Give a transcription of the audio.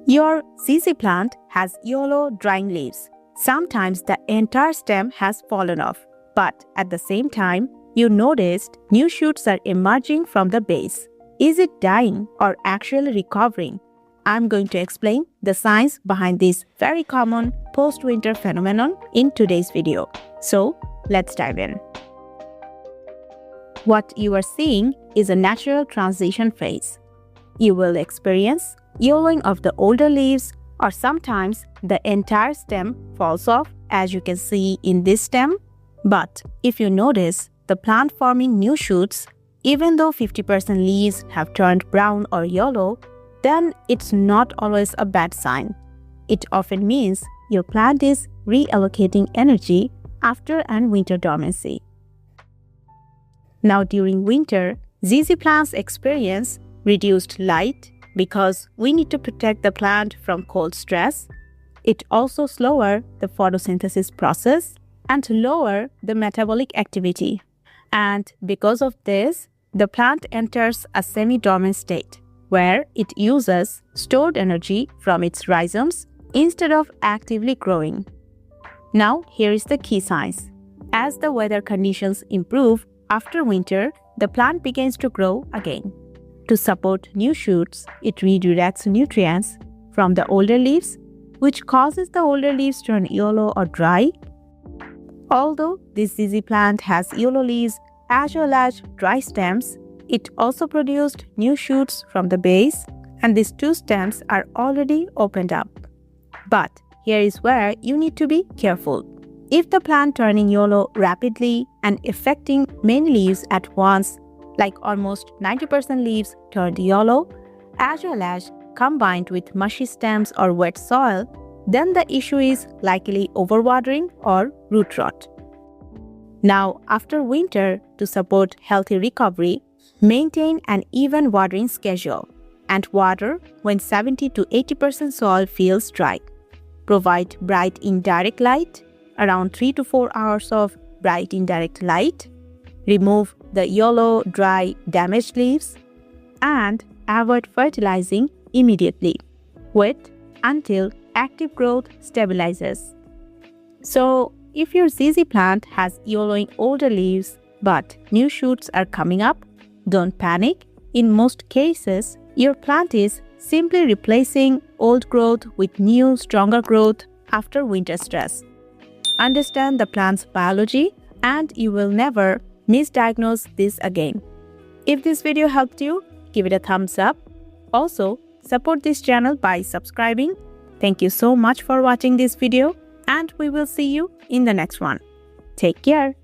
Your ZZ plant has yellow drying leaves. Sometimes the entire stem has fallen off, but at the same time, you noticed new shoots are emerging from the base. Is it dying or actually recovering? I'm going to explain the science behind this very common post-winter phenomenon in today's video. So, let's dive in. What you are seeing is a natural transition phase. You will experience yellowing of the older leaves, or sometimes the entire stem falls off, as you can see in this stem. But if you notice the plant forming new shoots, even though 50% leaves have turned brown or yellow, then it's not always a bad sign. It often means your plant is reallocating energy after and winter dormancy. Now during winter, ZZ plants experience reduced light because we need to protect the plant from cold stress. It also slower the photosynthesis process and lower the metabolic activity. And because of this, the plant enters a semi-dormant state where it uses stored energy from its rhizomes instead of actively growing. Now, here is the key signs. As the weather conditions improve after winter, the plant begins to grow again. To support new shoots, it redirects nutrients from the older leaves, which causes the older leaves to turn yellow or dry. Although this ZZ plant has yellow leaves as well as dry stems, it also produced new shoots from the base, and these two stems are already opened up. But here is where you need to be careful. If the plant turning yellow rapidly and affecting many leaves at once, like almost 90% leaves turned yellow, as well as combined with mushy stems or wet soil, then the issue is likely overwatering or root rot. Now, after winter, to support healthy recovery, maintain an even watering schedule and water when 70 to 80% soil feels dry. Provide bright indirect light, around 3 to 4 hours of bright indirect light. Remove the yellow, dry, damaged leaves, and avoid fertilizing immediately. Wait until active growth stabilizes. So, if your ZZ plant has yellowing older leaves but new shoots are coming up, don't panic. In most cases, your plant is simply replacing old growth with new, stronger growth after winter stress. Understand the plant's biology and you will never misdiagnose this again. If this video helped you, give it a thumbs up. Also, support this channel by subscribing. Thank you so much for watching this video, and we will see you in the next one. Take care.